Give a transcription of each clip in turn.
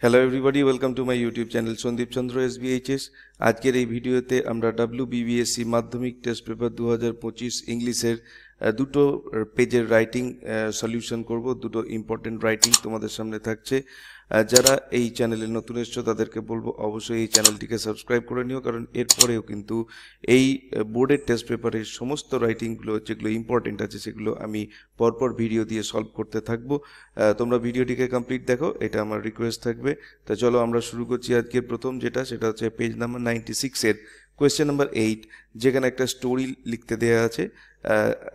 Hello everybody, welcome to my YouTube channel Sandip Chandra SBHS। আজকের এই ভিডিওতে আমরা WBBSC মাধ্যমিক টেস্ট পেপার 2025 ইংলিশের দুটো পেজের রাইটিং সলিউশন করব। দুটো ইম্পর্টেন্ট রাইটিং তোমাদের সামনে থাকছে। যারা এই চ্যানেলে নতুন এসছো তাদেরকে বলবো অবশ্যই এই চ্যানেলটিকে সাবস্ক্রাইব করে নিও, কারণ এরপরেও কিন্তু এই বোর্ডের টেস্ট পেপারের সমস্ত রাইটিংগুলো যেগুলো ইম্পর্টেন্ট আছে সেগুলো আমি পরপর ভিডিও দিয়ে সলভ করতে থাকবো। তোমরা ভিডিওটিকে কমপ্লিট দেখো, এটা আমার রিকোয়েস্ট থাকবে। তো চলো আমরা শুরু করছি। আজকের প্রথম সেটা হচ্ছে পেজ নাম্বার 96-এর কোয়েশ্চেন নাম্বার 8, যেখানে একটা স্টোরি লিখতে দেওয়া আছে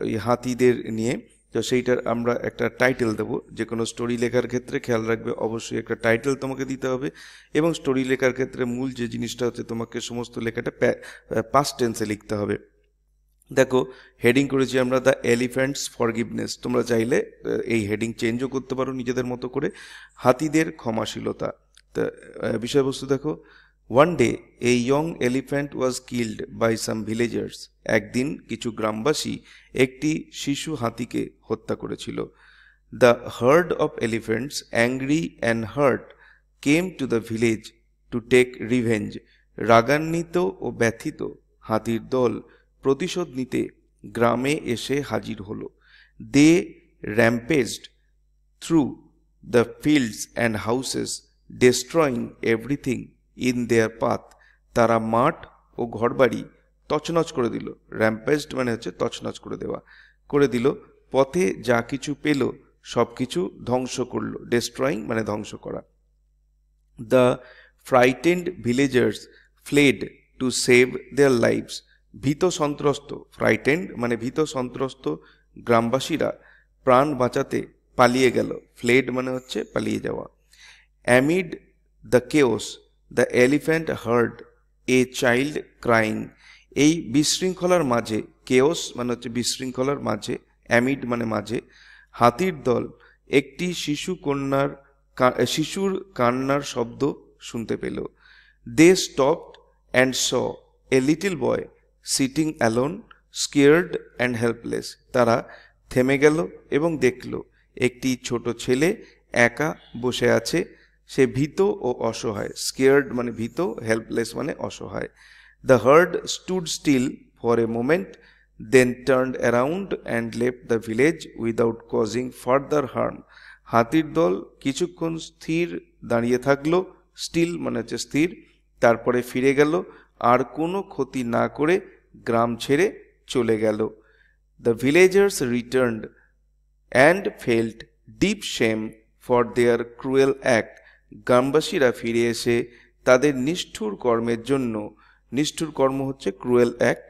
ওই হাতিদের নিয়ে। তো সেইটার আমরা একটা টাইটেল দেবো। যে কোনো স্টোরি লেখার ক্ষেত্রে খেয়াল রাখবে অবশ্যই একটা টাইটেল তোমাকে দিতে হবে, এবং স্টোরি লেখার ক্ষেত্রে মূল যে জিনিসটা হচ্ছে তোমাকে সমস্ত লেখাটা পাস্ট টেন্সে লিখতে হবে। দেখো, হেডিং করেছি আমরা দ্য এলিফ্যান্টস ফরগিভনেস। তোমরা চাইলে এই হেডিং চেঞ্জও করতে পারো নিজেদের মতো করে। হাতিদের ক্ষমাশীলতা। তা বিষয়বস্তু দেখো, one day a young elephant was killed by some villagers. একদিন কিছু গ্রামবাসী একটি শিশু হাতিকে হত্যা করেছিল। The herd of elephants angry and hurt came to the village to take revenge. রাগান্বিত ও ব্যথিত হাতির দল প্রতিশোধ নিতে গ্রামে এসে হাজির হলো। They rampaged through the fields and houses, destroying everything in their path. তারা মাঠ ও ঘরবাড়ি তছনছ করে দিল। র্যাম্পেজড মানে হচ্ছে তছনছ করে দেওয়া, করে দিল। পথে যা কিছু পেল সব কিছু ধ্বংস করলো। ডেস্ট্রয়িং মানে ধ্বংস করা। The frightened villagers fled to save their lives. ভীত সন্ত্রস্ত, ফ্রাইটেন্ড মানে ভীত সন্ত্রস্ত গ্রামবাসীরা প্রাণ বাঁচাতে পালিয়ে গেল। ফ্লেড মানে হচ্ছে পালিয়ে যাওয়া। Amid the chaos the elephant hard a child crying. এই বিশৃঙ্খলার মাঝে, কেওস মানে হচ্ছে বিশৃঙ্খলার মাঝে, অ্যামিড মানে মাঝে, হাতির দল একটি শিশুর কান্নার শব্দ শুনতে পেল। They stopped and saw a little boy sitting alone, scared and helpless. তারা থেমে গেল এবং দেখল একটি ছোট ছেলে একা বসে আছে। সে ভীত ও অসহায়। স্কেয়ার্ড মানে ভীত, হেল্পলেস মানে অসহায়। The herd stood still for a moment, then turned around and left the village without causing further harm. হাতির দল কিছুক্ষণ স্থির দাঁড়িয়ে থাকলো। স্টিল মানে হচ্ছে স্থির। তারপরে ফিরে গেল, আর কোনো ক্ষতি না করে গ্রাম ছেড়ে চলে গেল। The villagers returned and felt deep shame for their cruel act. গ্রামবাসীরা ফিরে এসে তাদের নিষ্ঠুর কর্মের জন্য, নিষ্ঠুর কর্ম হচ্ছে ক্রুয়েল অ্যাক্ট,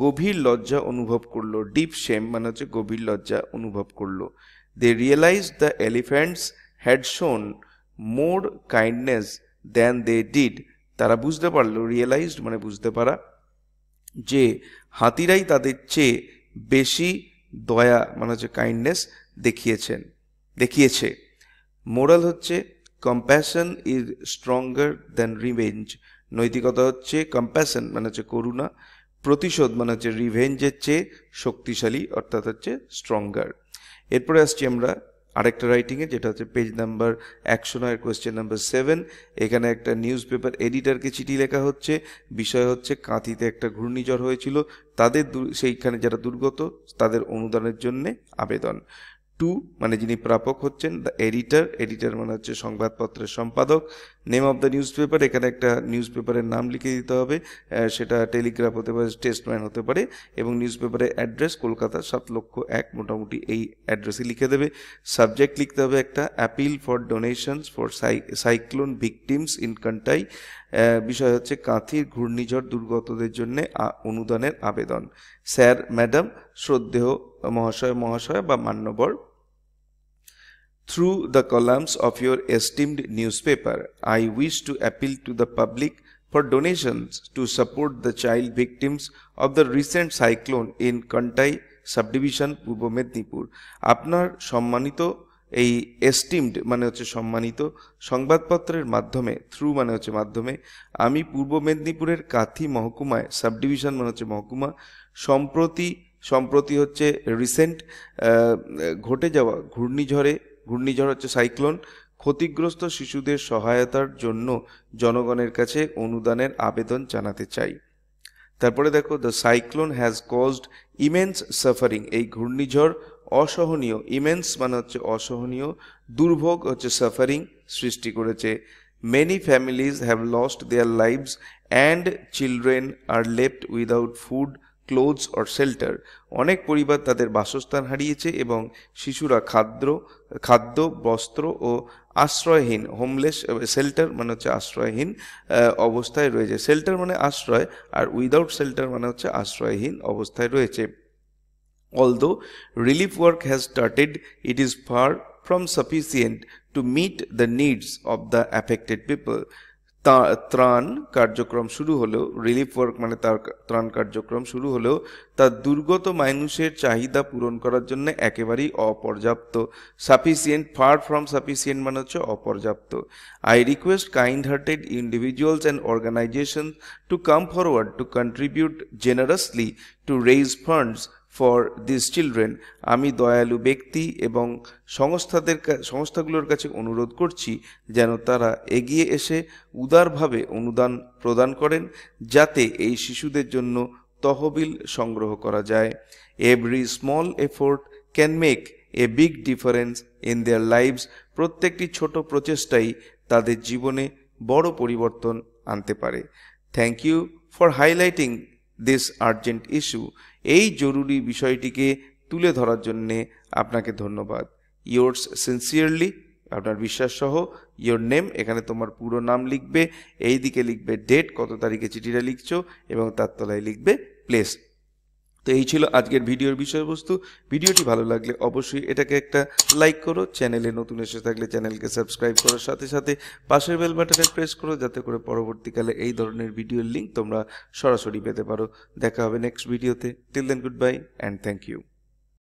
গভীর লজ্জা অনুভব করলো। ডিপ শেম মানে হচ্ছে গভীর লজ্জা অনুভব করলো। দে রিয়েলাইজড দ্য এলিফ্যান্টস হ্যাড শোন মোর কাইন্ডনেস দ্যান দে ডিড। তারা বুঝতে পারলো, রিয়েলাইজড মানে বুঝতে পারা, যে হাতিরাই তাদের চেয়ে বেশি দয়া মানে হচ্ছে কাইন্ডনেস দেখিয়েছে। মোরাল হচ্ছে compassion is stronger than revenge. নৈতিকতা হচ্ছে কম্প্যাশন মানে হচ্ছে করুণা, প্রতিশোধ মানে হচ্ছে রিভেঞ্জের চেয়ে শক্তিশালী, অর্থাৎ হচ্ছে স্ট্রঙ্গার। এরপরে আসছি আমরা আরেকটা রাইটিংয়ে, যেটা হচ্ছে পেজ নাম্বার 109, কোয়েশ্চেন নাম্বার 7। এখানে একটা নিউজ পেপার এডিটরকে চিঠি লেখা হচ্ছে। বিষয় হচ্ছে কাঁথিতে একটা ঘূর্ণিঝড় হয়েছিল, তাদের সেইখানে যারা দুর্গত তাদের অনুদানের জন্য আবেদন। টু মানে যিনি প্রাপক হচ্ছেন দ্য এডিটর। এডিটর মানে হচ্ছে সংবাদপত্রের সম্পাদক। Name of the news paper, এখানে একটা নিউজ পেপারের নাম লিখে দিতে হবে। সেটা টেলিগ্রাফ হতে পারে, স্টেটসম্যান হতে পারে, এবং নিউজ পেপারের অ্যাড্রেস কলকাতা 7,01,000, মোটামুটি এই অ্যাড্রেসে লিখে দেবে। সাবজেক্ট লিখতে হবে একটা appeal for donations for cyclone victims in Contai. বিষয় হচ্ছে কাঁথির ঘূর্ণিঝড় দুর্গতদের জন্য অনুদানের আবেদন। স্যার, ম্যাডাম, শ্রদ্ধেয় মহাশয়, মহাশয় বা মান্যবর, through the columns of your esteemed newspaper, I wish to appeal to the public for donations to support the child victims of the recent cyclone in Kantai subdivision, পূর্ব মেদিনীপুর। আপনার সম্মানিত এই এস্টিমড মানে হচ্ছে সম্মানিত সংবাদপত্রের মাধ্যমে, থ্রু মানে হচ্ছে মাধ্যমে, আমি পূর্ব মেদিনীপুরের কাথি মহকুমায়, সাবডিভিশন মানে হচ্ছে মহকুমা, সম্প্রতি হচ্ছে রিসেন্ট ঘটে যাওয়া ঘূর্ণিঝড় হচ্ছে সাইক্লোন, ক্ষতিগ্রস্ত শিশুদের সহায়তার জন্য জনগণের কাছে অনুদানের আবেদন জানাতে চাই। তারপরে দেখো, the cyclone has caused immense suffering, এই ঘূর্ণিঝড় অসহনীয়, ইমেন্স মানে হচ্ছে অসহনীয়, দুর্ভোগ হচ্ছে সাফারিং, সৃষ্টি করেছে। Many families have lost their lives and children are left without food, clothes or shelter, অনেক পরিবার তাদের বাসস্থান হারিয়েছে এবং শিশুরা খাদ্য, বস্ত্র ও আশ্রয়হীন, হোমলেস, শেল্টার মানে হচ্ছে আশ্রয়হীন অবস্থায় রয়েছে। শেল্টার মানে আশ্রয়, আর উইদাউট শেল্টার মানে হচ্ছে আশ্রয়হীন অবস্থায় রয়েছে। Although relief work has started, it is far from sufficient to meet the needs of the affected people. ত্রাণ কার্যক্রম শুরু হলেও, রিলিফ ওয়ার্ক মানে তার ত্রাণ কার্যক্রম শুরু হলেও তার দুর্গত মানুষের চাহিদা পূরণ করার জন্য একেবারেই অপর্যাপ্ত। সাফিসিয়েন্ট, ফার ফ্রম সাফিসিয়েন্ট মানে হচ্ছে অপর্যাপ্ত। I request kind hearted individuals and organization to come forward to contribute generously to raise funds for this children, আমি দয়ালু ব্যক্তি এবং সংস্থাগুলোর কাছে অনুরোধ করছি যেন তারা এগিয়ে এসে উদারভাবে অনুদান প্রদান করেন যাতে এই শিশুদের জন্য তহবিল সংগ্রহ করা যায়। Every small effort can make a big difference in their lives, প্রত্যেকটি ছোট প্রচেষ্টাই তাদের জীবনে বড় পরিবর্তন আনতে পারে। Thank you for highlighting this urgent issue, এই জরুরি বিষয়টিকে তুলে ধরার জন্যে আপনাকে ধন্যবাদ। ইয়োর্স সিনসিয়ারলি, আপনার বিশ্বাস সহ, ইয়োর নেম, এখানে তোমার পুরো নাম লিখবে, এই দিকে লিখবে ডেট, কত তারিখে চিঠিটা লিখছো, এবং তার তলায় লিখবে প্লেস। তো এই ছিল আজকের ভিডিওর বিষয়বস্তু। ভিডিওটি ভালো লাগলে অবশ্যই এটাকে একটা লাইক করো, চ্যানেলে নতুন এসে থাকলে চ্যানেলকে সাবস্ক্রাইব করার সাথে সাথে পাশের বেল বাটনে প্রেস করো যাতে করে পরবর্তীকালে এই ধরনের ভিডিওর লিঙ্ক তোমরা সরাসরি পেতে পারো। দেখা হবে নেক্সট ভিডিওতে। Till then, goodbye and thank you.